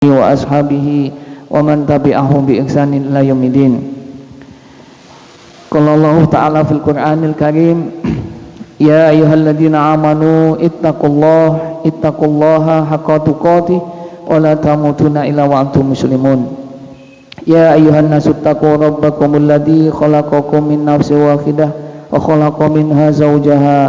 wa ashabihi wa man tabi'ahum bi ihsanin ila yaumil Qala Allah ta'ala fil Qur'anil Karim ya ayyuhalladzina amanu ittaqullaha haqqa tuqatih wa la tamutunna illa wa antum muslimun. Ya ayyuhan nasu taqu rabbakumul ladzi khalaqakum min nafsin wahidah wa khalaqa minha zawjaha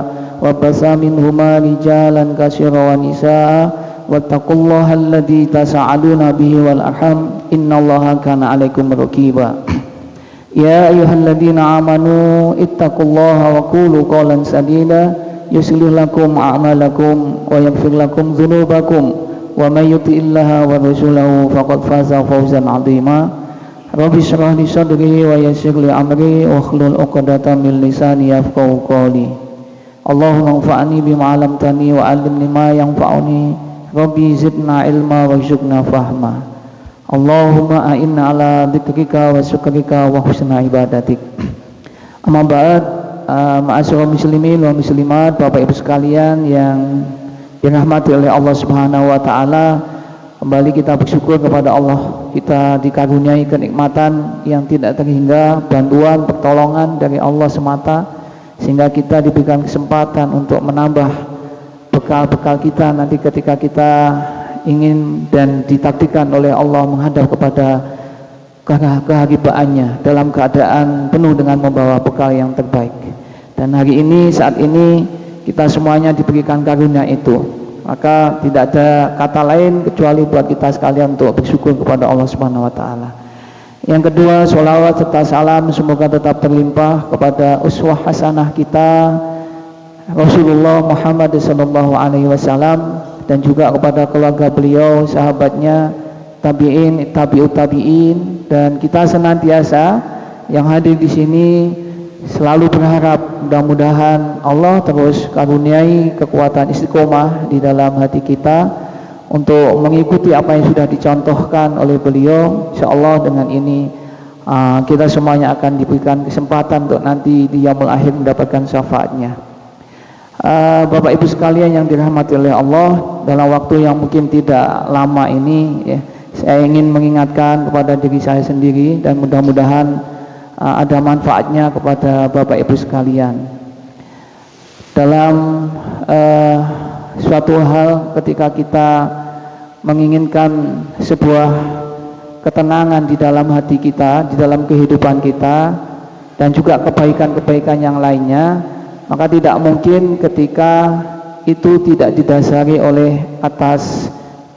wa basa minhuma rijalan katsiran wa nisaa'a wattaqullaha alladzi tasaaluna bihi wal arham innallaha kana 'alaikum raqiba. Ya ayyuhalladzina amanu ittaqullaha wa qulu qawlan sadida yuslih lakum a'malakum wa yaghfir lakum dzunubakum wa may yuti'illaha wa rasulahu faqad faza fawzan 'azima. Rabbi shrah li sadri wa yassir li amri wa hlul 'uqdatam min lisani yafqahu qawli. Allahumma anfa'ni bima 'allamtani wa 'allimni ma yanfa'uni. Rabbi zidna ilma warzuqna fahma. Allahumma a'inna ala dzikrika wa syukrika wa husna ibadatik. Amma ba'd, ma'asyiral muslimin wa muslimat, Bapak Ibu sekalian yang dirahmati oleh Allah Subhanahu wa taala, kembali kita bersyukur kepada Allah. Kita dikaruniai kenikmatan yang tidak terhingga, bantuan, pertolongan dari Allah semata, sehingga kita diberikan kesempatan untuk menambah bekal-bekal kita nanti ketika kita ingin dan ditakdirkan oleh Allah menghadap kepada kehadirannya dalam keadaan penuh dengan membawa bekal yang terbaik. Dan hari ini, saat ini kita semuanya diberikan karunia itu, maka tidak ada kata lain kecuali buat kita sekalian untuk bersyukur kepada Allah Subhanahu wa taala. Yang kedua, sholawat serta salam semoga tetap terlimpah kepada uswah hasanah kita Rasulullah Muhammad sallallahu alaihi wasallam, dan juga kepada keluarga beliau, sahabatnya, tabi'in, tabi'ut tabi'in, dan kita senantiasa yang hadir di sini selalu berharap mudah-mudahan Allah terus karuniai kekuatan istiqomah di dalam hati kita untuk mengikuti apa yang sudah dicontohkan oleh beliau. Insyaallah dengan ini kita semuanya akan diberikan kesempatan untuk nanti di yaumul akhir mendapatkan syafaatnya. Bapak Ibu sekalian yang dirahmati oleh Allah, dalam waktu yang mungkin tidak lama ini ya, saya ingin mengingatkan kepada diri saya sendiri dan mudah-mudahan ada manfaatnya kepada Bapak Ibu sekalian. Dalam suatu hal ketika kita menginginkan sebuah ketenangan di dalam hati kita, di dalam kehidupan kita, dan juga kebaikan-kebaikan yang lainnya, maka tidak mungkin ketika itu tidak didasari oleh atas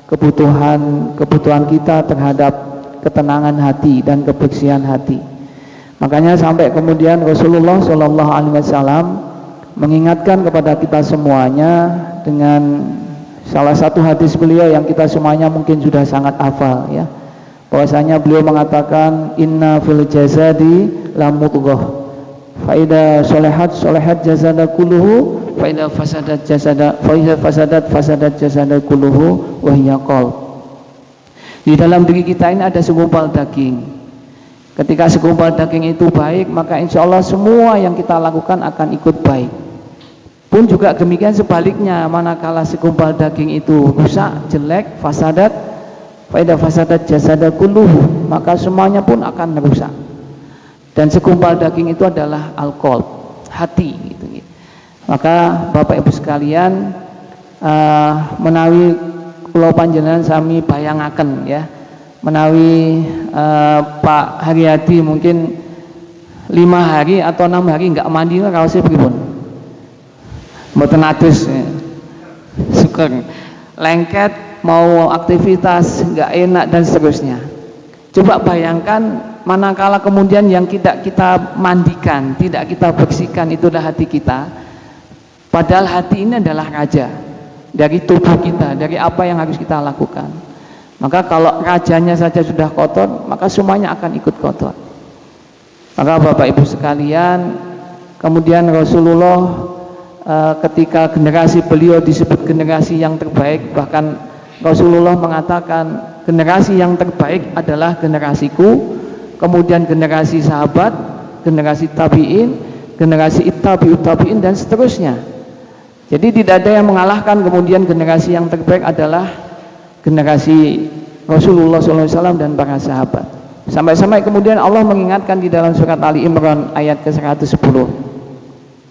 kebutuhan kita terhadap ketenangan hati dan kebersihan hati. Makanya sampai kemudian Rasulullah Shallallahu Alaihi Wasallam mengingatkan kepada kita semuanya dengan salah satu hadis beliau yang kita semuanya mungkin sudah sangat hafal ya, bahwasanya beliau mengatakan inna fil jasadi la mudghah faida solehat jasada kulluhu faida fasadat jasada kulluhu wahya qalb. Di dalam diri kita ini ada segumpal daging. Ketika segumpal daging itu baik, maka insya Allah semua yang kita lakukan akan ikut baik. Pun juga demikian sebaliknya, manakala segumpal daging itu rusak, jelek, faida fasadat jasada kulluhu, maka semuanya pun akan rusak. Dan segumpal daging itu adalah alkohol, hati gitu. Maka Bapak Ibu sekalian, menawi kula panjenengan sami bayangaken ya, menawi Pak Haryadi mungkin 5 hari atau 6 hari enggak mandi raose pripun? Mboten atus ya. Syukur. Lengket, mau aktivitas enggak enak dan seterusnya. Coba bayangkan manakala kemudian yang tidak kita mandikan, tidak kita bersihkan, itulah hati kita. Padahal hati ini adalah raja dari tubuh kita, dari apa yang harus kita lakukan. Maka kalau rajanya saja sudah kotor, maka semuanya akan ikut kotor. Maka Bapak Ibu sekalian, kemudian Rasulullah ketika generasi beliau disebut generasi yang terbaik, bahkan Rasulullah mengatakan generasi yang terbaik adalah generasiku, kemudian generasi sahabat, generasi tabi'in, generasi tabi'ut tabi'in, dan seterusnya. Jadi tidak ada yang mengalahkan kemudian generasi yang terbaik adalah generasi Rasulullah SAW dan para sahabat. Sampai-sampai kemudian Allah mengingatkan di dalam surat Ali Imran ayat ke-110.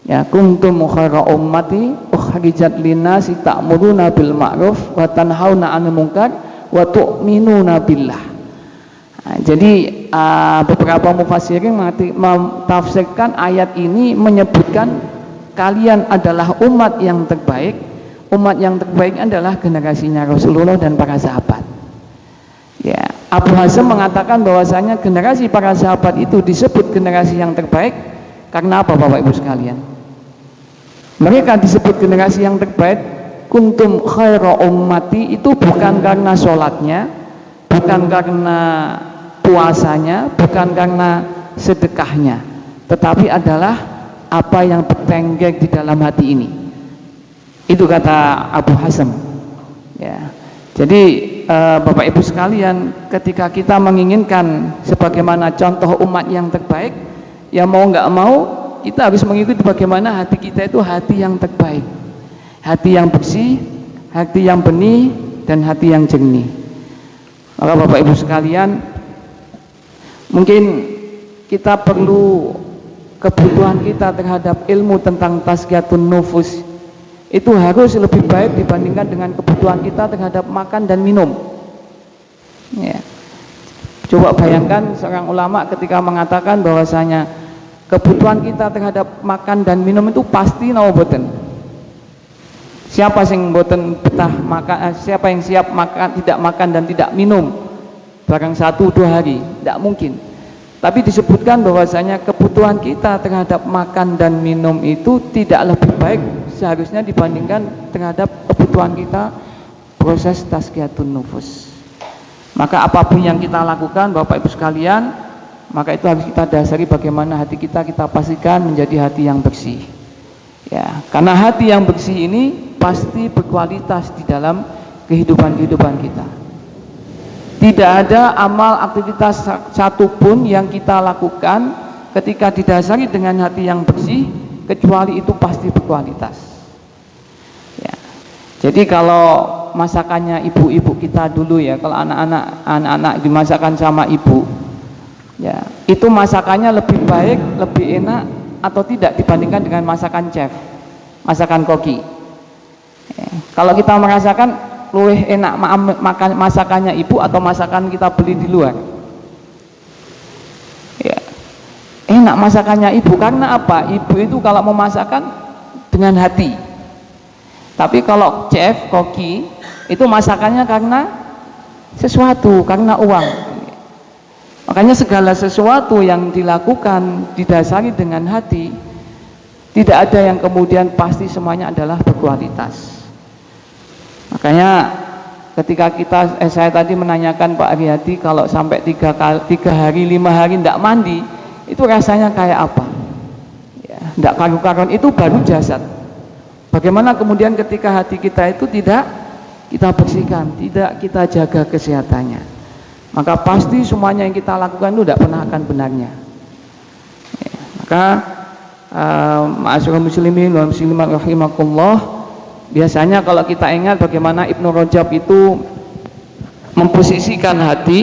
Ya, kuntum khaira ummati ukhrijat linnasi ta'muruna bil ma'ruf wa tanhauna 'anil munkar wa tu'minuna billah. Nah, jadi beberapa mufassirin mentafsirkan ayat ini menyebutkan kalian adalah umat yang terbaik. Umat yang terbaik adalah generasinya Rasulullah dan para sahabat. Ya, Abu Hazm mengatakan bahwasanya generasi para sahabat itu disebut generasi yang terbaik karena apa, Bapak Ibu sekalian? Mereka disebut generasi yang terbaik, kuntum khaira ummati, itu bukan karena sholatnya, bukan karena puasanya, bukan karena sedekahnya, tetapi adalah apa yang bertengger di dalam hati ini. Itu kata Abu Hazm. Ya. Jadi Bapak Ibu sekalian, ketika kita menginginkan sebagaimana contoh umat yang terbaik, ya mau nggak mau kita harus mengikuti bagaimana hati kita itu hati yang terbaik, hati yang bersih, hati yang benih, dan hati yang jernih. Maka Bapak Ibu sekalian, mungkin kita perlu kebutuhan kita terhadap ilmu tentang tazkiyatun nufus itu harus lebih baik dibandingkan dengan kebutuhan kita terhadap makan dan minum. Ya. Coba bayangkan seorang ulama ketika mengatakan bahwasanya kebutuhan kita terhadap makan dan minum itu pasti nawa boten. Siapa yang boten betah makan, siapa yang siap makan, tidak makan dan tidak minum barang 1-2 hari, tidak mungkin. Tapi disebutkan bahwasanya kebutuhan kita terhadap makan dan minum itu tidak lebih baik seharusnya dibandingkan terhadap kebutuhan kita proses tazkiyatun nufus. Maka apapun yang kita lakukan Bapak Ibu sekalian, maka itu harus kita dasari bagaimana hati kita pastikan menjadi hati yang bersih. Ya, karena hati yang bersih ini pasti berkualitas di dalam kehidupan kita. Tidak ada amal aktivitas satupun yang kita lakukan ketika didasari dengan hati yang bersih kecuali itu pasti berkualitas. Ya. Jadi kalau masakannya ibu-ibu kita dulu ya, kalau anak-anak dimasakan sama ibu, ya itu masakannya lebih baik, lebih enak atau tidak dibandingkan dengan masakan chef, masakan koki. Ya. Kalau kita merasakan luwih enak makan masakannya ibu atau masakan kita beli di luar, ya enak masakannya ibu. Karena apa? Ibu itu kalau memasakkan dengan hati. Tapi kalau chef, koki itu masakannya karena sesuatu, karena uang. Makanya segala sesuatu yang dilakukan didasari dengan hati, tidak ada yang kemudian pasti semuanya adalah berkualitas. Makanya ketika saya tadi menanyakan Pak Riyadi, kalau sampai 3 hari 5 hari tidak mandi itu rasanya kayak apa ya, tidak karu-karuan, itu baru jasad. Bagaimana kemudian ketika hati kita itu tidak kita bersihkan, tidak kita jaga kesehatannya, maka pasti semuanya yang kita lakukan itu tidak pernah akan benarnya ya. Maka ma'asyiral muslimin wal muslimat rahimakumullah, biasanya kalau kita ingat bagaimana Ibnu Rajab itu memposisikan hati,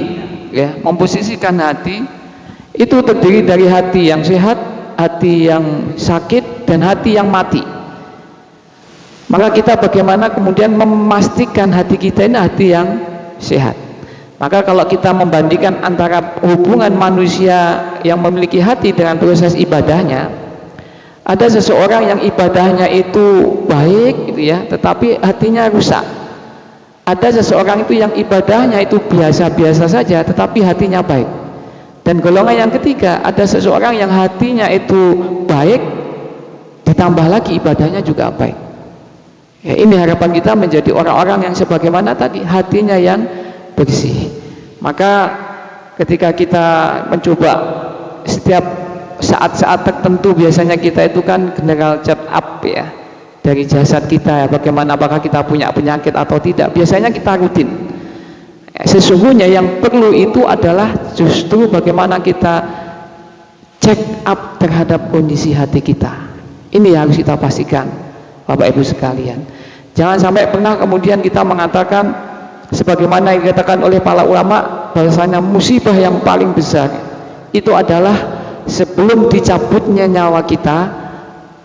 ya, memposisikan hati itu terdiri dari hati yang sehat, hati yang sakit, dan hati yang mati. Maka kita bagaimana kemudian memastikan hati kita ini hati yang sehat. Maka kalau kita membandingkan antara hubungan manusia yang memiliki hati dengan proses ibadahnya, ada seseorang yang ibadahnya itu baik gitu ya, tetapi hatinya rusak. Ada seseorang itu yang ibadahnya itu biasa-biasa saja, tetapi hatinya baik. Dan golongan yang ketiga, ada seseorang yang hatinya itu baik, ditambah lagi ibadahnya juga baik. Ya, ini harapan kita menjadi orang-orang yang sebagaimana tadi, hatinya yang bersih. Maka ketika kita mencoba setiap saat-saat tertentu, biasanya kita itu kan general check up ya dari jasad kita ya, bagaimana apakah kita punya penyakit atau tidak, biasanya kita rutin. Sesungguhnya yang perlu itu adalah justru bagaimana kita check up terhadap kondisi hati kita. Ini yang harus kita pastikan Bapak Ibu sekalian. Jangan sampai pernah kemudian kita mengatakan sebagaimana yang dikatakan oleh para ulama bahwasanya musibah yang paling besar itu adalah sebelum dicabutnya nyawa kita,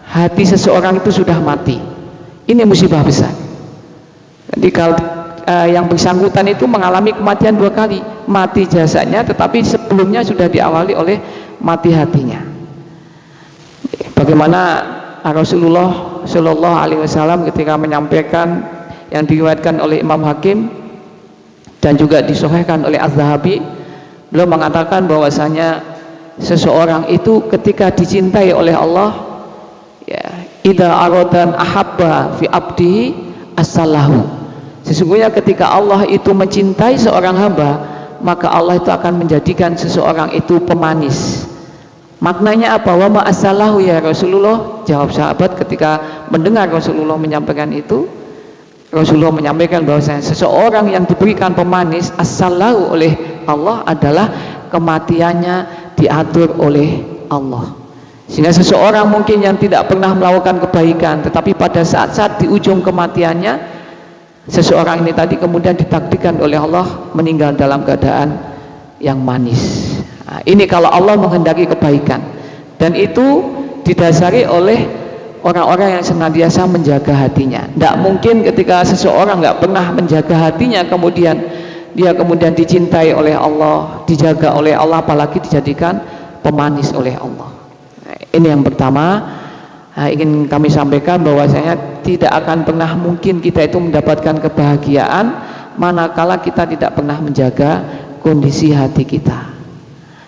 hati seseorang itu sudah mati. Ini musibah besar. Jadi kalau yang bersangkutan itu mengalami kematian 2 kali, mati jasadnya tetapi sebelumnya sudah diawali oleh mati hatinya. Bagaimana Rasulullah Shallallahu Alaihi Wasallam ketika menyampaikan yang diriwayatkan oleh Imam Hakim dan juga disahihkan oleh Az-Zahabi, beliau mengatakan bahwasanya seseorang itu ketika dicintai oleh Allah, ya, idza aradan ahabba fi abdihi asallahu, sesungguhnya ketika Allah itu mencintai seorang hamba, maka Allah itu akan menjadikan seseorang itu pemanis. Maknanya apa? Wa ma asallahu ya Rasulullah, jawab sahabat ketika mendengar Rasulullah menyampaikan itu. Rasulullah menyampaikan bahwasanya seseorang yang diberikan pemanis asallahu oleh Allah adalah kematiannya diatur oleh Allah. Sehingga seseorang mungkin yang tidak pernah melakukan kebaikan, tetapi pada saat-saat di ujung kematiannya, seseorang ini tadi kemudian ditakdirkan oleh Allah meninggal dalam keadaan yang manis. Nah, ini kalau Allah menghendaki kebaikan, dan itu didasari oleh orang-orang yang senantiasa menjaga hatinya. Tidak mungkin ketika seseorang nggak pernah menjaga hatinya, kemudian dia kemudian dicintai oleh Allah, dijaga oleh Allah, apalagi dijadikan pemanis oleh Allah. Nah, ini yang pertama, ingin kami sampaikan bahwasanya tidak akan pernah mungkin kita itu mendapatkan kebahagiaan manakala kita tidak pernah menjaga kondisi hati kita.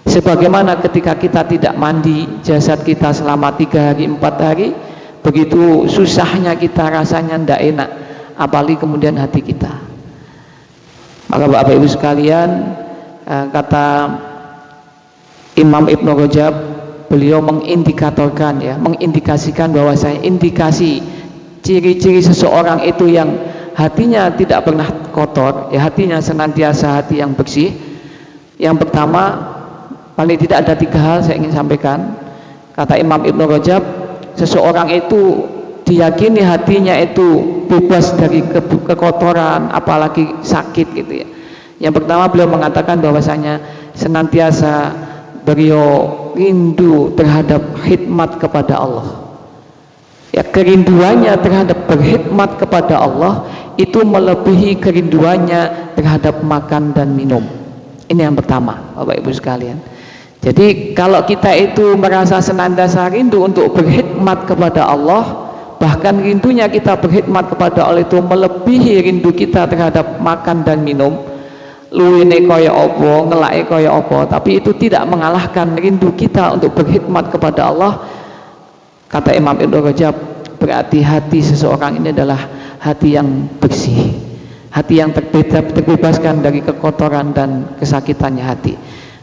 Sebagaimana ketika kita tidak mandi jasad kita selama 3 hari 4 hari, begitu susahnya kita, rasanya tidak enak, apalagi kemudian hati kita. Maka Bapak Ibu sekalian, kata Imam Ibnu Rajab, beliau mengindikatorkan, ya, mengindikasikan bahwasanya indikasi ciri-ciri seseorang itu yang hatinya tidak pernah kotor, ya, hatinya senantiasa hati yang bersih. Yang pertama, paling tidak ada 3 hal saya ingin sampaikan. Kata Imam Ibnu Rajab, seseorang itu diyakini hatinya itu bebas dari kekotoran, apalagi sakit gitu ya. Yang pertama beliau mengatakan bahwasanya senantiasa beliau rindu terhadap khidmat kepada Allah. Ya, kerinduannya terhadap berkhidmat kepada Allah itu melebihi kerinduannya terhadap makan dan minum. Ini yang pertama, Bapak Ibu sekalian. Jadi kalau kita itu merasa senantiasa rindu untuk berkhidmat kepada Allah, bahkan rindunya kita berkhidmat kepada Allah itu melebihi rindu kita terhadap makan dan minum, luwine kaya apa, ngelake kaya apa, tapi itu tidak mengalahkan rindu kita untuk berkhidmat kepada Allah. Kata Imam Ibnu Rajab, berarti hati seseorang ini adalah hati yang bersih, hati yang terbebaskan dari kekotoran dan kesakitannya hati.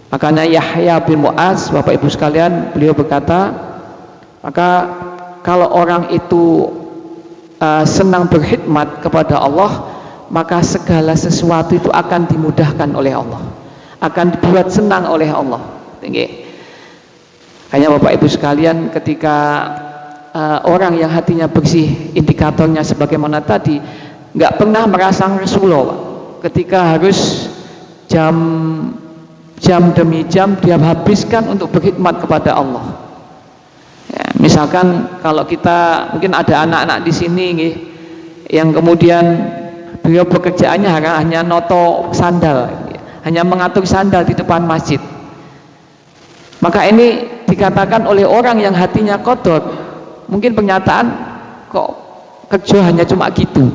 Makanya Yahya bin Mu'adz, Bapak Ibu sekalian, beliau berkata, maka kalau orang itu senang berkhidmat kepada Allah, maka segala sesuatu itu akan dimudahkan oleh Allah, akan dibuat senang oleh Allah. Hanya Bapak Ibu sekalian, ketika orang yang hatinya bersih, indikatornya sebagaimana tadi, nggak pernah merasa ngesulo, ketika harus jam demi jam dia habiskan untuk berkhidmat kepada Allah. Ya, misalkan kalau kita mungkin ada anak-anak di sini nih, yang kemudian beliau pekerjaannya hanya noto sandal, hanya mengatur sandal di depan masjid, maka ini dikatakan oleh orang yang hatinya kotor, mungkin pernyataan, kok kerja hanya cuma gitu,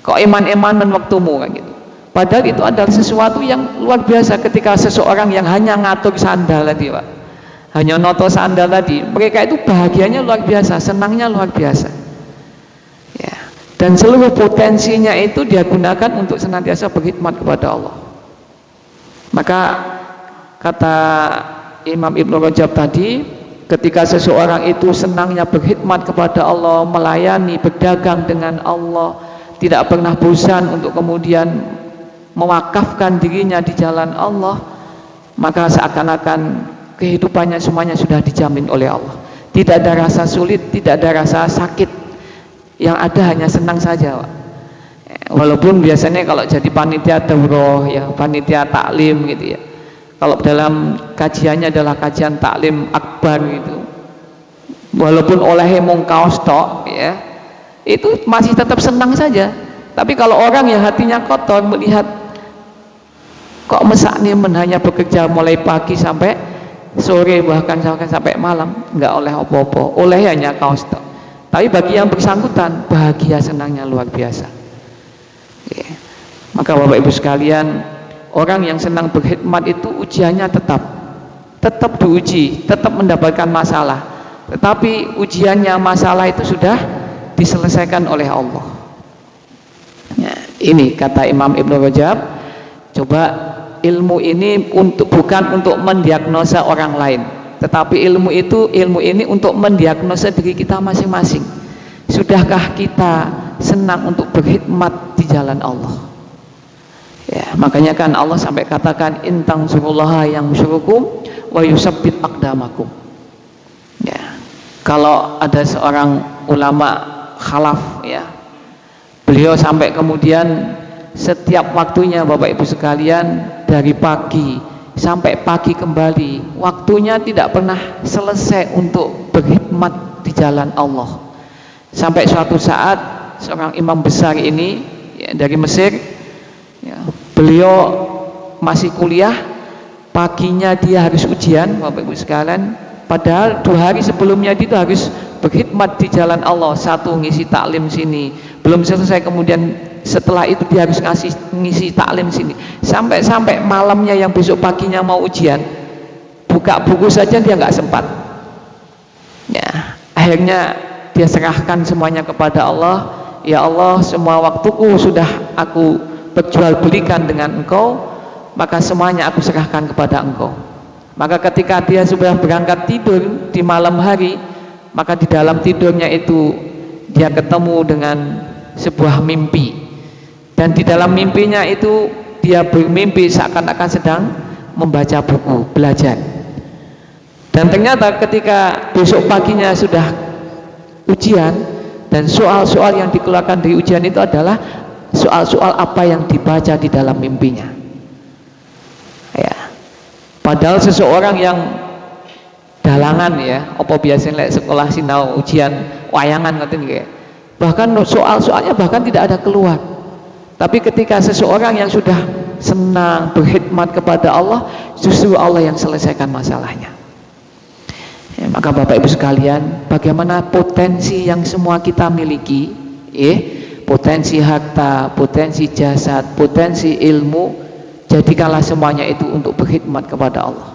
kok iman-imanan waktumu kan gitu. Padahal itu adalah sesuatu yang luar biasa ketika seseorang yang hanya ngatur sandal tadi, Pak, hanya noto sandal tadi, mereka itu bahagianya luar biasa, senangnya luar biasa, ya. Dan seluruh potensinya itu dia gunakan untuk senantiasa berkhidmat kepada Allah. Maka kata Imam Ibnu Rajab tadi, ketika seseorang itu senangnya berkhidmat kepada Allah, melayani, berdagang dengan Allah, tidak pernah bosan untuk kemudian mewakafkan dirinya di jalan Allah, maka seakan-akan kehidupannya semuanya sudah dijamin oleh Allah. Tidak ada rasa sulit, tidak ada rasa sakit, yang ada hanya senang saja, Pak. Walaupun biasanya kalau jadi panitia daurah ya, panitia taklim gitu ya, kalau dalam kajiannya adalah kajian taklim akbar gitu, walaupun oleh mung kaos tok ya, itu masih tetap senang saja. Tapi kalau orang yang hatinya kotor melihat kok mesaknya hanya bekerja mulai pagi sampai sore, bahkan sampai malam, nggak oleh apa-apa, oleh hanya kaos tok. Tapi bagi yang bersangkutan bahagia, senangnya luar biasa ya. Maka Bapak Ibu sekalian, orang yang senang berkhidmat itu ujiannya tetap diuji, tetap mendapatkan masalah, tetapi ujiannya, masalah itu sudah diselesaikan oleh Allah ya. Ini kata Imam Ibnu Rajab, coba ilmu ini bukan untuk mendiagnosa orang lain, tetapi ilmu ini untuk mendiagnosa diri kita masing-masing. Sudahkah kita senang untuk berkhidmat di jalan Allah ya? Makanya kan Allah sampai katakan in tansurullaha yansurukum wa yusabbit aqdamakum ya. Kalau ada seorang ulama khalaf ya, beliau sampai kemudian setiap waktunya Bapak Ibu sekalian, dari pagi sampai pagi kembali, waktunya tidak pernah selesai untuk berkhidmat di jalan Allah. Sampai suatu saat seorang imam besar ini ya, dari Mesir ya, beliau masih kuliah, paginya dia harus ujian Bapak Ibu sekalian, padahal 2 hari sebelumnya dia harus berkhidmat di jalan Allah, satu ngisi taklim sini, belum selesai, kemudian setelah itu dia harus ngisi taklim sini, sampai malamnya yang besok paginya mau ujian, buka buku saja dia nggak sempat ya. Akhirnya dia serahkan semuanya kepada Allah. Ya Allah, semua waktuku sudah aku perjualbelikan dengan Engkau, maka semuanya aku serahkan kepada Engkau. Maka ketika dia sudah berangkat tidur di malam hari, maka di dalam tidurnya itu dia ketemu dengan sebuah mimpi, dan di dalam mimpinya itu dia bermimpi seakan-akan sedang membaca buku, belajar. Dan ternyata ketika besok paginya sudah ujian, dan soal-soal yang dikeluarkan dari ujian itu adalah soal-soal apa yang dibaca di dalam mimpinya ya. Padahal seseorang yang dalangan ya, apa biasanya sekolah sinau ujian wayangan ngoten nggih, bahkan soal-soalnya bahkan tidak ada keluar. Tapi ketika seseorang yang sudah senang berkhidmat kepada Allah, justru Allah yang selesaikan masalahnya ya. Maka Bapak Ibu sekalian, bagaimana potensi yang semua kita miliki potensi harta, potensi jasad, potensi ilmu, jadikanlah semuanya itu untuk berkhidmat kepada Allah.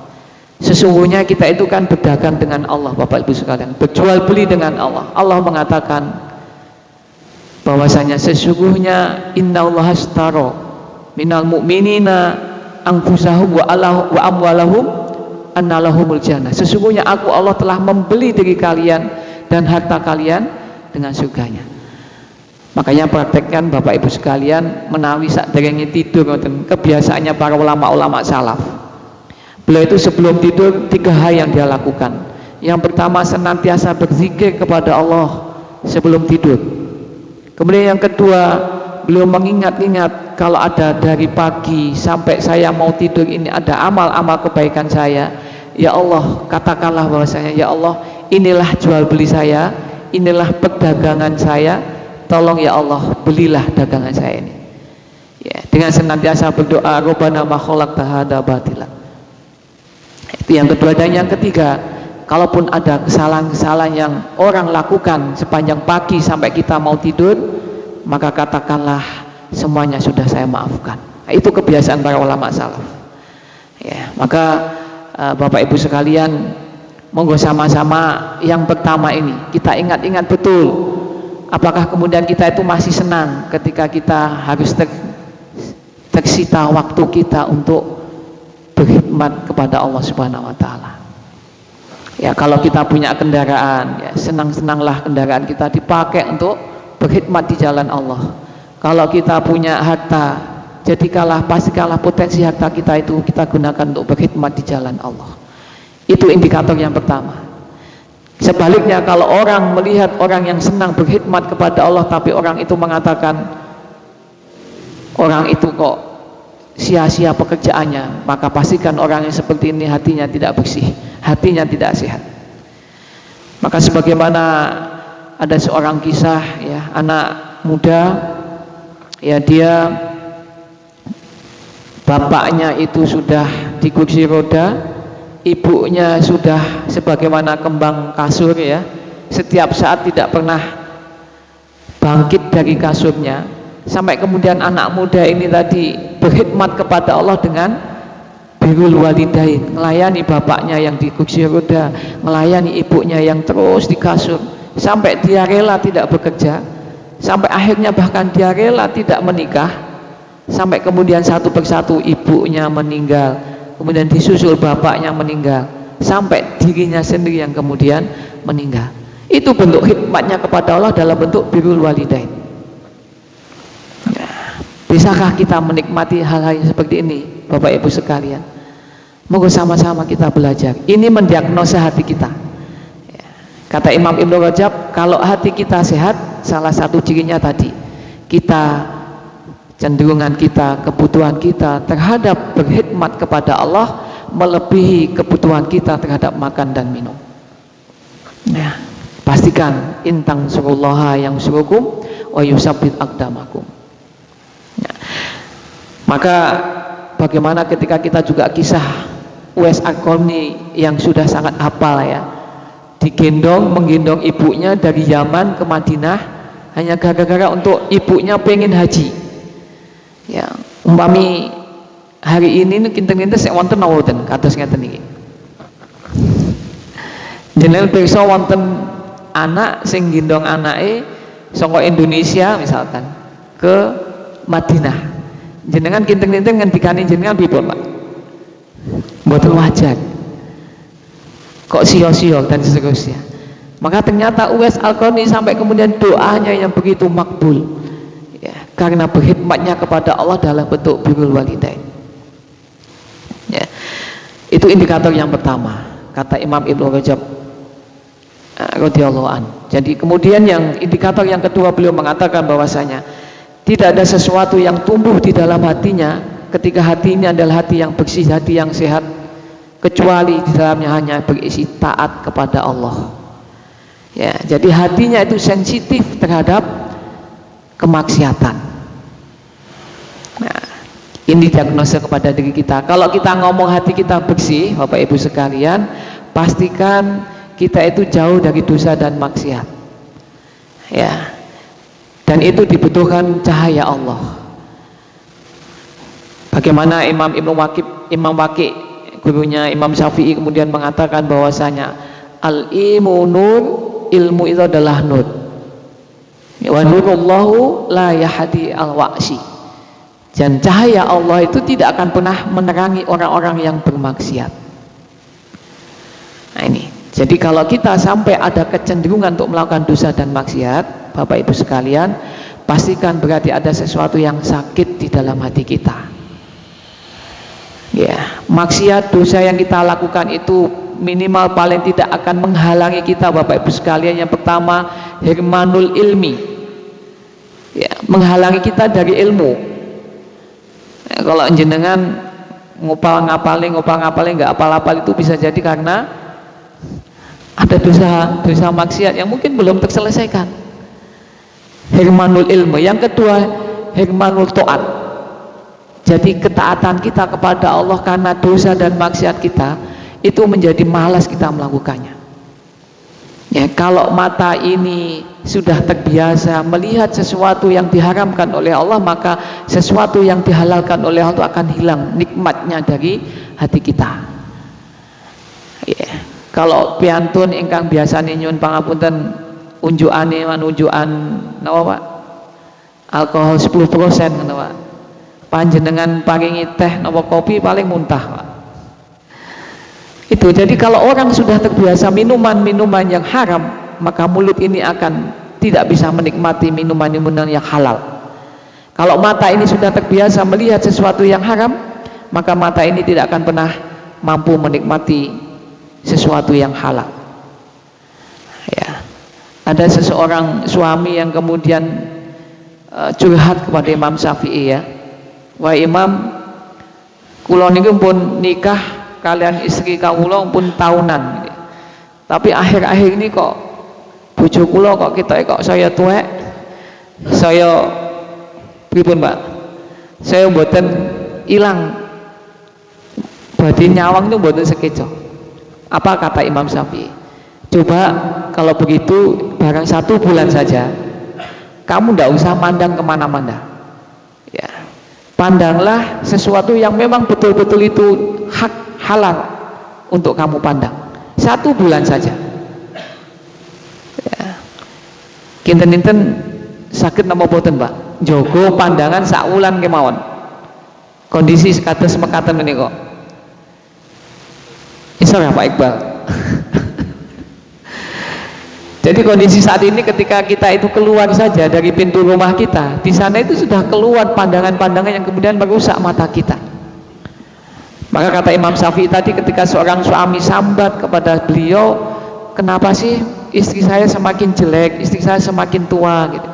Sesungguhnya kita itu kan berdagang dengan Allah Bapak Ibu sekalian, berjual beli dengan Allah. Allah mengatakan bahwasanya sesungguhnya innallaha ashtara minal mu'minina anfusahum wa amwalahum annalahumul jannah. Sesungguhnya aku Allah telah membeli diri kalian dan harta kalian dengan surganya. Makanya praktekkan Bapak Ibu sekalian, menawi sakderenge tidur, kebiasaannya para ulama-ulama salaf. Beliau itu sebelum tidur 3 hal yang dia lakukan. Yang pertama, senantiasa berzikir kepada Allah sebelum tidur. Kemudian yang kedua, beliau mengingat-ingat kalau ada dari pagi sampai saya mau tidur ini ada amal-amal kebaikan saya, ya Allah katakanlah bahwasanya ya Allah inilah jual beli saya, inilah perdagangan saya, tolong ya Allah belilah dagangan saya ini ya, dengan senantiasa berdoa Rabbana ma khalaqta hadza batila. Itu yang kedua. Dan yang ketiga, kalaupun ada kesalahan-kesalahan yang orang lakukan sepanjang pagi sampai kita mau tidur, maka katakanlah semuanya sudah saya maafkan. Nah, itu kebiasaan para ulama salaf ya. Maka Bapak Ibu sekalian, monggo sama-sama yang pertama ini kita ingat-ingat betul, apakah kemudian kita itu masih senang ketika kita harus tersita waktu kita untuk berkhidmat kepada Allah Subhanahu wa taala. Ya, kalau kita punya kendaraan, ya senang-senanglah kendaraan kita dipakai untuk berkhidmat di jalan Allah. Kalau kita punya harta, pastikanlah potensi harta kita itu kita gunakan untuk berkhidmat di jalan Allah. Itu indikator yang pertama. Sebaliknya, kalau orang melihat orang yang senang berkhidmat kepada Allah tapi orang itu mengatakan orang itu kok sia-sia pekerjaannya, maka pastikan orang yang seperti ini hatinya tidak bersih, hatinya tidak sehat. Maka sebagaimana ada seorang kisah ya, anak muda ya, dia bapaknya itu sudah di kursi roda, ibunya sudah sebagaimana kembang kasur ya, setiap saat tidak pernah bangkit dari kasurnya, sampai kemudian anak muda ini tadi berkhidmat kepada Allah dengan birrul walidain, melayani bapaknya yang di kursi roda, melayani ibunya yang terus di kasur, sampai dia rela tidak bekerja, sampai akhirnya bahkan dia rela tidak menikah. Sampai kemudian satu persatu ibunya meninggal, kemudian disusul bapaknya meninggal, sampai dirinya sendiri yang kemudian meninggal. Itu bentuk khidmatnya kepada Allah dalam bentuk birrul walidain. Bisakah kita menikmati hal-hal yang seperti ini, Bapak Ibu sekalian? Moga sama-sama kita belajar. Ini mendiagnosa hati kita. Kata Imam Ibnu Rajab, kalau hati kita sehat, salah satu cirinya tadi, kita, cenderungan kita, kebutuhan kita terhadap berkhidmat kepada Allah melebihi kebutuhan kita terhadap makan dan minum. Nah, pastikan intang surullaha yang surukum wa yusabbit aqdamakum. Nah, maka bagaimana ketika kita juga kisah Uwais Al-Qarni yang sudah sangat hafal ya, menggendong ibunya dari Yaman ke Madinah hanya gara-gara untuk ibunya pengen haji. Ya, umpami hari ini kinten-kinten sik wonten wonten kados ngeten iki. Jenengan pirsa wonten anak sing gendong anake saka Indonesia misalkan ke Madinah. Jenengan kinten-kinten ngendikane jenengan pripun, Pak? Mboten wajar. Kok sia-sia dan seterusnya. Maka ternyata Uwais Al-Qarni sampai kemudian doanya yang begitu makbul. Ya, karena berkhidmatnya kepada Allah dalam bentuk birrul walidain. Ya, itu indikator yang pertama, kata Imam Ibnu Rajab radhiyallahu an. Jadi kemudian yang indikator yang kedua, beliau mengatakan bahwasanya tidak ada sesuatu yang tumbuh di dalam hatinya ketika hati ini adalah hati yang bersih, hati yang sehat, kecuali di dalamnya hanya berisi taat kepada Allah. Ya, jadi hatinya itu sensitif terhadap kemaksiatan. Nah, ini diagnosa kepada diri kita. Kalau kita ngomong hati kita bersih, Bapak Ibu sekalian, pastikan kita itu jauh dari dosa dan maksiat. Ya, dan itu dibutuhkan cahaya Allah. Bagaimana Imam Waqi, gurunya Imam Syafi'i kemudian mengatakan bahwasanya al-ilmu nur, ilmu itu adalah nur. Wa nurullahu la yahdi al-wa'si. Dan cahaya Allah itu tidak akan pernah menerangi orang-orang yang bermaksiat. Nah ini, jadi kalau kita sampai ada kecenderungan untuk melakukan dosa dan maksiat, Bapak Ibu sekalian, pastikan berarti ada sesuatu yang sakit di dalam hati kita. Ya, maksiat, dosa yang kita lakukan itu minimal paling tidak akan menghalangi kita, Bapak Ibu sekalian. Yang pertama, hirmanul ilmi, ya, menghalangi kita dari ilmu. Ya, kalau jenengan ngopal ngapalin nggak apal-apal, itu bisa jadi karena ada dosa maksiat yang mungkin belum terselesaikan. Hirmanul ilmu. Yang kedua, hirmanul to'at. Jadi ketaatan kita kepada Allah karena dosa dan maksiat kita itu menjadi malas kita melakukannya. Ya, kalau mata ini sudah terbiasa melihat sesuatu yang diharamkan oleh Allah, maka sesuatu yang dihalalkan oleh Allah itu akan hilang nikmatnya dari hati kita. Ya, kalau piantun ingkang biasane nyuwun pangapunten unjukane manunjukan napa Pak? Alkohol 10% ngono Pak. Panjenengan paringi teh napa kopi paling muntah Pak. Itu, jadi kalau orang sudah terbiasa minuman-minuman yang haram, maka mulut ini akan tidak bisa menikmati minuman-minuman yang halal. Kalau mata ini sudah terbiasa melihat sesuatu yang haram, maka mata ini tidak akan pernah mampu menikmati sesuatu yang halal. Ya. Ada seseorang suami yang kemudian curhat kepada Imam Syafi'i, ya. Wah Imam, kula niku pun nikah kalian istri kawula pun tahunan. Tapi akhir-akhir ini kok bojo kula kok kok saya tuwek. Saya pripun, Pak? Saya mboten ilang. Badhe nyawang itu mboten sekejo. Apa kata Imam Syafi'i? Coba kalau begitu barang 1 bulan saja kamu ndak usah pandang kemana-mana ya, pandanglah sesuatu yang memang betul-betul itu hak halal untuk kamu pandang 1 bulan saja ya. Kinten-kinten sakit nama boten Pak jogo pandangan saulan kemawon kondisi sekates mekaten menika insya Allah Pak Iqbal. Jadi kondisi saat ini ketika kita itu keluar saja dari pintu rumah kita, di sana itu sudah keluar pandangan-pandangan yang kemudian merusak mata kita. Maka kata Imam Syafi'i tadi ketika seorang suami sambat kepada beliau, kenapa sih istri saya semakin jelek, istri saya semakin tua gitu.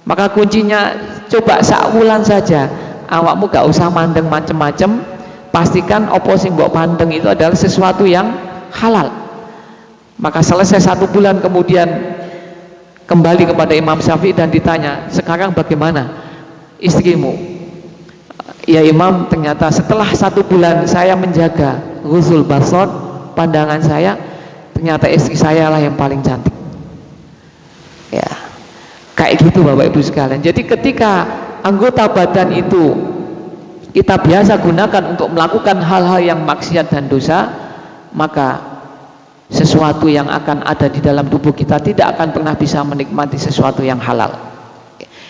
Maka kuncinya coba saulan saja, awakmu gak usah mandeng macem-macem, pastikan opo sing mbok pandeng itu adalah sesuatu yang halal. Maka selesai 1 bulan kemudian kembali kepada Imam Syafi'i dan ditanya, sekarang bagaimana istrimu? Ya Imam, ternyata setelah 1 bulan saya menjaga ghuzul basar, pandangan saya, ternyata istri saya lah yang paling cantik. Ya, kayak gitu Bapak Ibu sekalian. Jadi ketika anggota badan itu kita biasa gunakan untuk melakukan hal-hal yang maksiat dan dosa, maka sesuatu yang akan ada di dalam tubuh kita tidak akan pernah bisa menikmati sesuatu yang halal.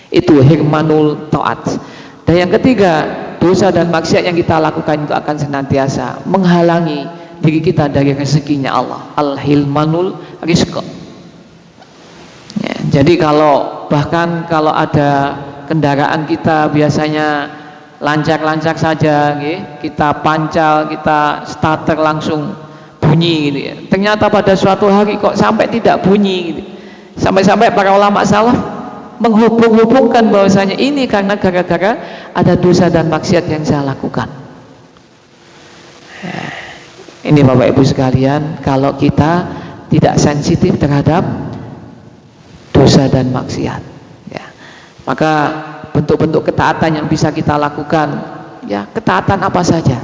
Itu hirmanul ta'at. Dan yang ketiga, dosa dan maksiat yang kita lakukan itu akan senantiasa menghalangi diri kita dari rezekinya Allah. Al-hilmanul rizq. Ya, jadi bahkan kalau ada kendaraan kita biasanya lancar-lancar saja, kita pancal, kita starter langsung bunyi gitu ya. Ternyata pada suatu hari kok sampai tidak bunyi gitu. Sampai-sampai para ulama salaf menghubung-hubungkan bahwasanya ini karena gara-gara ada dosa dan maksiat yang saya lakukan. Ini Bapak Ibu sekalian, kalau kita tidak sensitif terhadap dosa dan maksiat ya, maka bentuk-bentuk ketaatan yang bisa kita lakukan ya, ketaatan apa saja,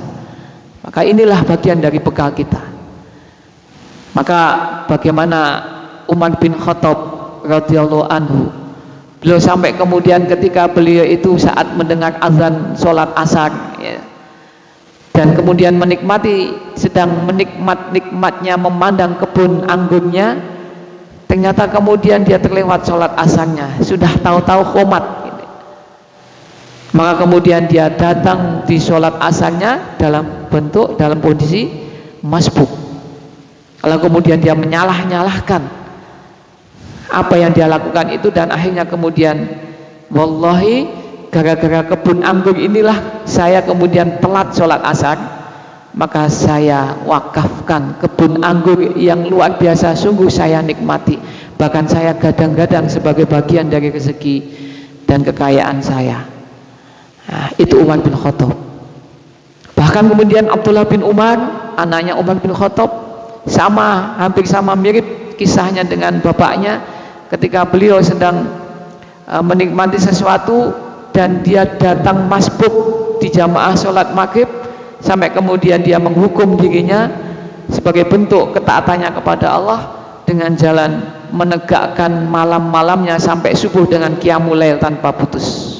maka inilah bagian dari bekal kita. Maka bagaimana Umar bin Khattab radhiyallahu anhu, beliau sampai kemudian ketika beliau itu saat mendengar azan sholat asar ya, dan kemudian sedang menikmatnya memandang kebun anggurnya, ternyata kemudian dia terlewat sholat asarnya, sudah tahu-tahu qomat gitu. Maka kemudian dia datang di sholat asarnya dalam kondisi masbuk. Kalau kemudian dia menyalah-nyalahkan apa yang dia lakukan itu, dan akhirnya kemudian wallahi gara-gara kebun anggur inilah saya kemudian telat sholat asar, maka saya wakafkan kebun anggur yang luar biasa sungguh saya nikmati, bahkan saya gadang-gadang sebagai bagian dari rezeki dan kekayaan saya. Nah, itu Umar bin Khattab. Bahkan kemudian Abdullah bin Umar, anaknya Umar bin Khattab, hampir sama mirip kisahnya dengan bapaknya, ketika beliau sedang menikmati sesuatu dan dia datang masbuk di jamaah sholat maghrib, sampai kemudian dia menghukum dirinya sebagai bentuk ketaatannya kepada Allah dengan jalan menegakkan malam-malamnya sampai subuh dengan qiyamul lail tanpa putus.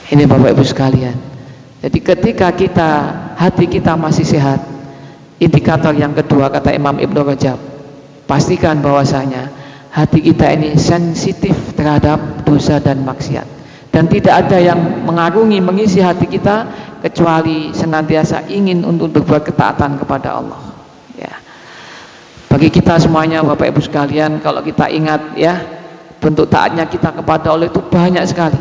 Ini Bapak Ibu sekalian, jadi ketika hati kita masih sehat, indikator yang kedua kata Imam Ibnu Rajab, pastikan bahwasanya hati kita ini sensitif terhadap dosa dan maksiat, dan tidak ada yang mengarungi mengisi hati kita kecuali senantiasa ingin untuk berbuat ketaatan kepada Allah ya. Bagi kita semuanya Bapak Ibu sekalian, kalau kita ingat ya, bentuk taatnya kita kepada Allah itu banyak sekali.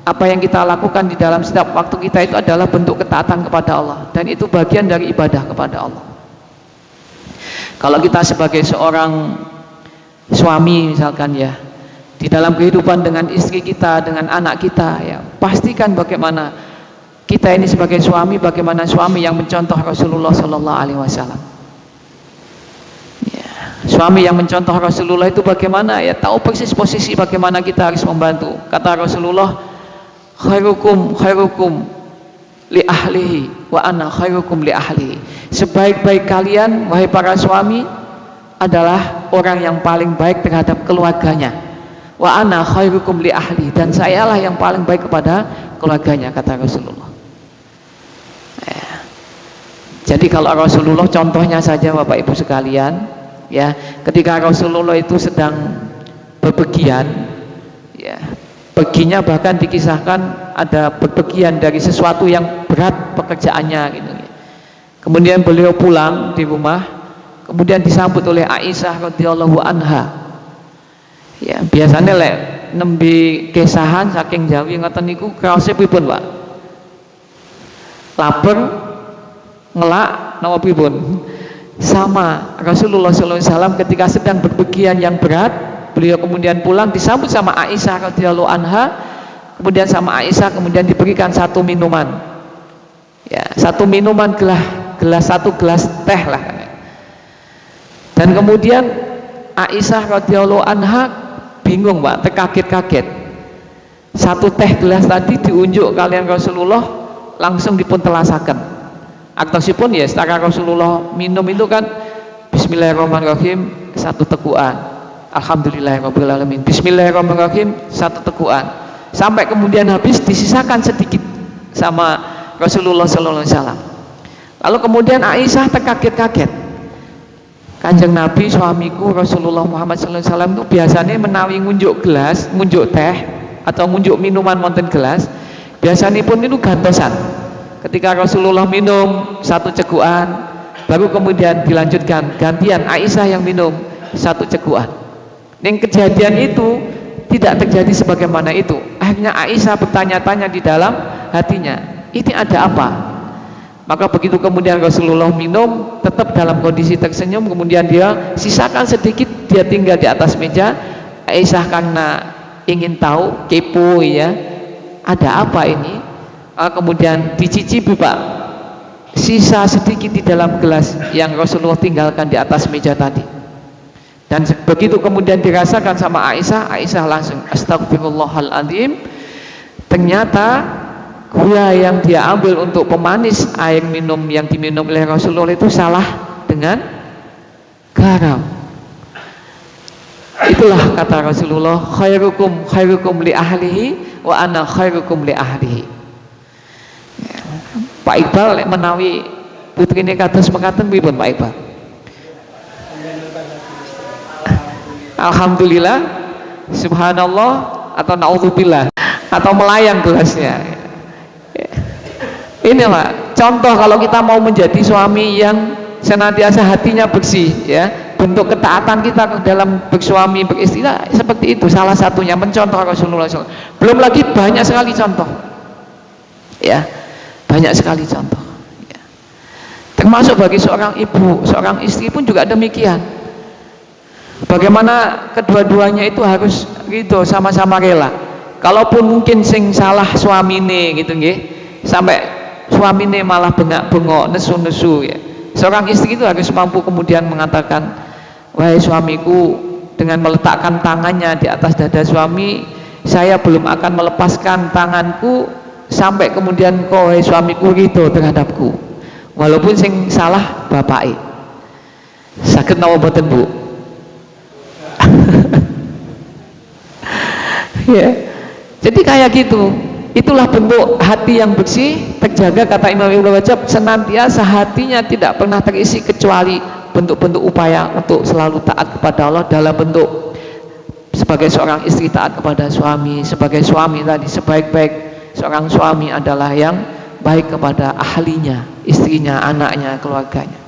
Apa yang kita lakukan di dalam setiap waktu kita itu adalah bentuk ketaatan kepada Allah, dan itu bagian dari ibadah kepada Allah. Kalau kita sebagai seorang suami misalkan ya, di dalam kehidupan dengan istri kita, dengan anak kita, ya pastikan bagaimana kita ini sebagai suami, bagaimana suami yang mencontoh Rasulullah Sallallahu Alaihi Wasallam. Ya, suami yang mencontoh Rasulullah itu bagaimana? Ya tahu persis posisi bagaimana kita harus membantu. Kata Rasulullah, khairukum li ahlihi wa ana khairukum li ahlihi. Sebaik-baik kalian wahai para suami adalah orang yang paling baik terhadap keluarganya. Wa ana khairukum li ahli, dan sayalah yang paling baik kepada keluarganya, kata Rasulullah. Ya. Jadi kalau Rasulullah, contohnya saja Bapak Ibu sekalian, ya, ketika Rasulullah itu sedang bepergian, ya, perginya bahkan dikisahkan ada bepergian dari sesuatu yang berat pekerjaannya gitu. Kemudian beliau pulang di rumah, kemudian disambut oleh Aisyah radhiyallahu anha. Ya, biasanya lek nembe kesahan saking Jawi ngoten niku kraose pripun, Pak? Lapar, ngelak, napa pripun? Sama Rasulullah SAW ketika sedang bepergian yang berat, beliau kemudian pulang disambut sama Aisyah radhiyallahu anha, kemudian sama Aisyah kemudian diberikan satu minuman. Ya, satu minuman satu gelas teh lah. Dan kemudian Aisyah radhiyallahu anha bingung, Pak, terkaget-kaget. Satu teh gelas tadi diunjuk kalian Rasulullah langsung dipun telasaken. Aktosipun ya secara Rasulullah minum itu kan bismillahirrahmanirrahim satu tekuan. Alhamdulillahirabbil alamin. Bismillahirrahmanirrahim satu tekuan. Sampai kemudian habis disisakan sedikit sama Rasulullah sallallahu alaihi wasallam. Lalu kemudian Aisyah terkaget-kaget. Kanjeng Nabi suamiku Rasulullah Muhammad sallallahu alaihi wasallam itu biasanya menawi ngunjuk gelas, ngunjuk teh atau ngunjuk minuman wonten gelas, biasanya pun itu gantosan. Ketika Rasulullah minum satu cekuan, baru kemudian dilanjutkan gantian Aisyah yang minum satu cekuan. Yang kejadian itu tidak terjadi sebagaimana itu. Akhirnya Aisyah bertanya-tanya di dalam hatinya, ini ada apa? Maka begitu kemudian Rasulullah minum, tetap dalam kondisi tersenyum, kemudian dia sisakan sedikit, dia tinggal di atas meja. Aisyah karena ingin tahu, kepo ya, ada apa ini? Kemudian dicicipi, Pak, sisa sedikit di dalam gelas yang Rasulullah tinggalkan di atas meja tadi. Dan begitu kemudian dirasakan sama Aisyah, Aisyah langsung astagfirullahaladzim. Ternyata gula yang dia ambil untuk pemanis air minum yang diminum oleh Rasulullah itu salah dengan garam. Itulah kata Rasulullah, khairukum li ahlihi wa ana khairukum li ahlihi. Ya. Pak Iqbal menawi putrine kados mekaten pripun Pak Iqbal? Alhamdulillah, subhanallah, atau naudzubillah, atau melayang gelasnya. Ini Pak, contoh kalau kita mau menjadi suami yang senantiasa hatinya bersih, ya, bentuk ketaatan kita dalam bersuami beristri seperti itu, salah satunya mencontoh Rasulullah SAW. Belum lagi banyak sekali contoh, ya, banyak sekali contoh, ya. Termasuk bagi seorang ibu, seorang istri pun juga demikian. Bagaimana kedua-duanya itu harus ridho, sama-sama rela. Kalaupun mungkin sing salah suamine gitu nggih, sampai suamine malah bengak-bengok, nesu-nesu, ya. Seorang istri itu harus mampu kemudian mengatakan, wahai suamiku, dengan meletakkan tangannya di atas dada suami, saya belum akan melepaskan tanganku sampai kemudian kau wahai suamiku ridho terhadapku, walaupun sing salah bapake. Saged napa mboten, Bu? Ya. Jadi kayak gitu. Itulah bentuk hati yang bersih, terjaga, kata Imam Ibnu Rajab, senantiasa hatinya tidak pernah terisi kecuali bentuk-bentuk upaya untuk selalu taat kepada Allah dalam bentuk sebagai seorang istri taat kepada suami, sebagai suami tadi sebaik-baik seorang suami adalah yang baik kepada ahlinya, istrinya, anaknya, keluarganya.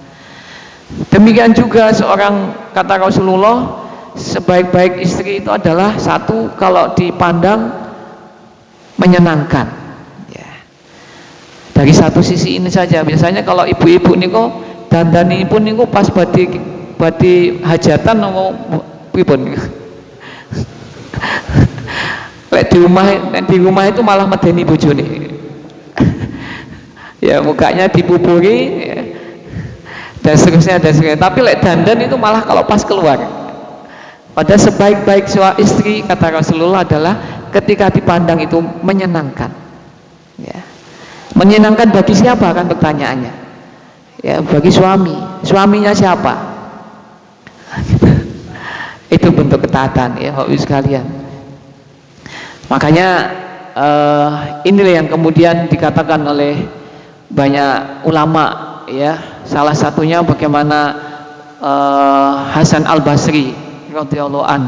Demikian juga seorang, kata Rasulullah, sebaik-baik istri itu adalah satu, kalau dipandang menyenangkan, ya. Dari satu sisi ini saja. Biasanya kalau ibu-ibu niku dandani pun niku pas badi hajatan mau pripun. Di rumah itu malah medeni bojone. Ya mukanya dipupuri ya, dan seterusnya. Tapi lek dandan itu malah kalau pas keluar. Pada sebaik-baik istri kata Rasulullah adalah ketika dipandang itu menyenangkan. Ya. Menyenangkan bagi siapa kan pertanyaannya? Ya bagi suami. Suaminya siapa? Itu bentuk ketaatan ya Bapak Ibu sekalian. Makanya inilah yang kemudian dikatakan oleh banyak ulama ya. Salah satunya bagaimana Hasan Al-Basri radhiyallahu an.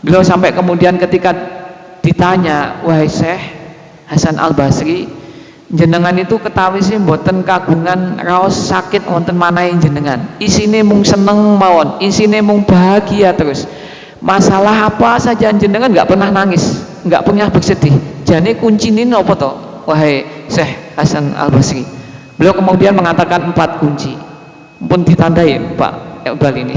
Beliau sampai kemudian ketika ditanya, wahai Syekh Hasan Al-Basri, jenengan itu ketawi sih mboten kagungan raos sakit wonten manahe jenengan. Isine mung seneng mawon, isine mung bahagia terus. Masalah apa saja jenengan nggak pernah nangis, nggak pernah bersedih. Jane kuncine napa to, wahai Syekh Hasan Al-Basri? Beliau kemudian mengatakan 4 kunci. Pun ditandai Pak Iqbal ini.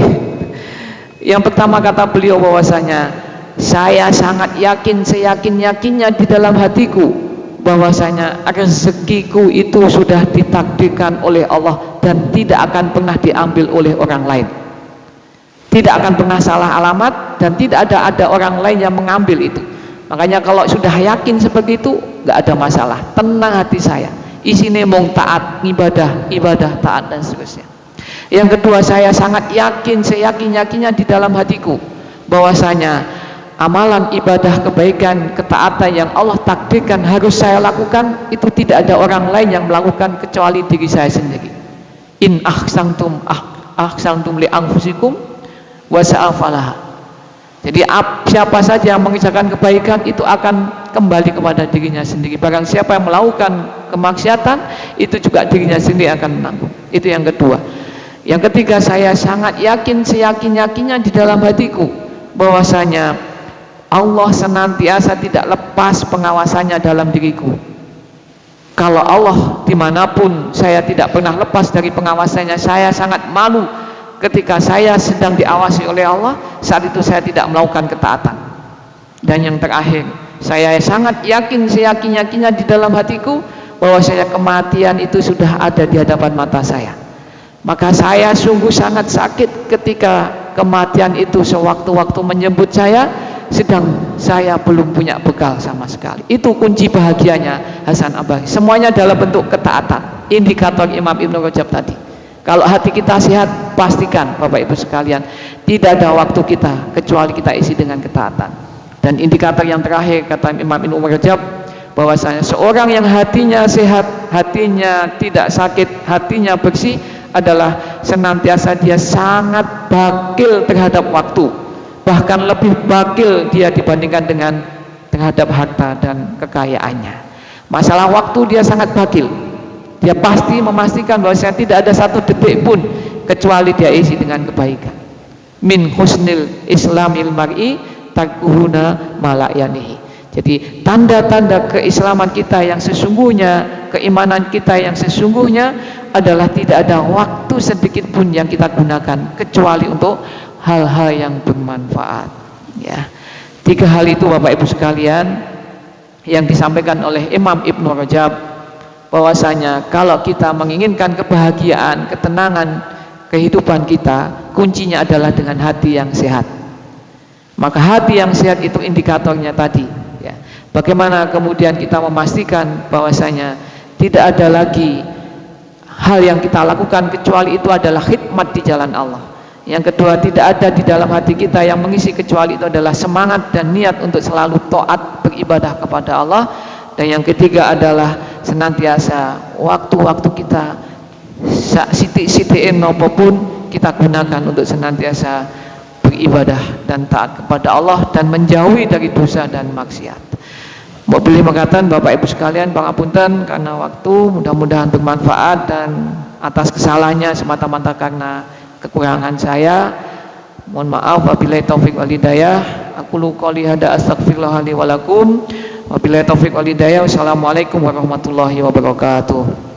Yang pertama kata beliau bahwasanya saya sangat yakin, seyakin-yakinnya di dalam hatiku bahwasanya rezekiku itu sudah ditakdirkan oleh Allah dan tidak akan pernah diambil oleh orang lain. Tidak akan pernah salah alamat dan tidak ada orang lain yang mengambil itu. Makanya kalau sudah yakin seperti itu, nggak ada masalah, tenang hati saya. Isine mung taat, ibadah, taat dan seterusnya. Yang kedua, saya sangat yakin, seyakin-yakinnya di dalam hatiku bahwasanya amalan ibadah kebaikan, ketaatan yang Allah takdirkan harus saya lakukan, itu tidak ada orang lain yang melakukan kecuali diri saya sendiri. In ahsantum li anfusikum wa sa'afalaha. Jadi siapa saja yang mengerjakan kebaikan itu akan kembali kepada dirinya sendiri. Barang siapa yang melakukan kemaksiatan, itu juga dirinya sendiri akan menanggung. Itu yang kedua. Yang ketiga, saya sangat yakin, seyakin-yakinnya di dalam hatiku bahwasanya Allah senantiasa tidak lepas pengawasannya dalam diriku. Kalau Allah dimanapun, saya tidak pernah lepas dari pengawasannya. Saya sangat malu ketika saya sedang diawasi oleh Allah, saat itu saya tidak melakukan ketaatan. Dan yang terakhir, saya sangat yakin, seyakin-yakinnya di dalam hatiku bahwasanya kematian itu sudah ada di hadapan mata saya. Maka saya sungguh sangat sakit ketika kematian itu sewaktu-waktu menyebut saya, sedang saya belum punya bekal sama sekali. Itu kunci bahagianya Hasan Al-Basri. Semuanya dalam bentuk ketaatan. Indikator Imam Ibnu Rajab tadi. Kalau hati kita sehat, pastikan Bapak Ibu sekalian, tidak ada waktu kita kecuali kita isi dengan ketaatan. Dan indikator yang terakhir kata Imam Ibnu Rajab, bahwasanya seorang yang hatinya sehat, hatinya tidak sakit, hatinya bersih, adalah senantiasa dia sangat bakil terhadap waktu, bahkan lebih bakil dia dibandingkan dengan terhadap harta dan kekayaannya. Masalah waktu dia sangat bakil, dia pasti memastikan bahwa tidak ada satu detik pun kecuali dia isi dengan kebaikan. Min husnil islamil mar'i takuhuna malayanihi. Jadi tanda-tanda keislaman kita yang sesungguhnya, keimanan kita yang sesungguhnya adalah tidak ada waktu sedikit pun yang kita gunakan kecuali untuk hal-hal yang bermanfaat. Ya, 3 hal itu Bapak Ibu sekalian yang disampaikan oleh Imam Ibnu Rajab, bahwasanya kalau kita menginginkan kebahagiaan, ketenangan kehidupan kita, kuncinya adalah dengan hati yang sehat. Maka hati yang sehat itu indikatornya tadi. Bagaimana kemudian kita memastikan bahwasanya tidak ada lagi hal yang kita lakukan kecuali itu adalah khidmat di jalan Allah. Yang kedua, tidak ada di dalam hati kita yang mengisi kecuali itu adalah semangat dan niat untuk selalu taat beribadah kepada Allah. Dan yang ketiga adalah senantiasa waktu-waktu kita siti-sitiin apapun kita gunakan untuk senantiasa beribadah dan taat kepada Allah dan menjauhi dari dosa dan maksiat. Mbak Beli mengatakan, Bapak Ibu sekalian, pangapunten karena waktu, mudah-mudahan bermanfaat, dan atas kesalahannya semata-mata karena kekurangan saya, mohon maaf. Wabillahi taufik wal hidayah. Aku qouli hada astaghfirullah li wa lakum. Wabillahi taufik wal hidayah. Wassalamualaikum warahmatullahi wabarakatuh.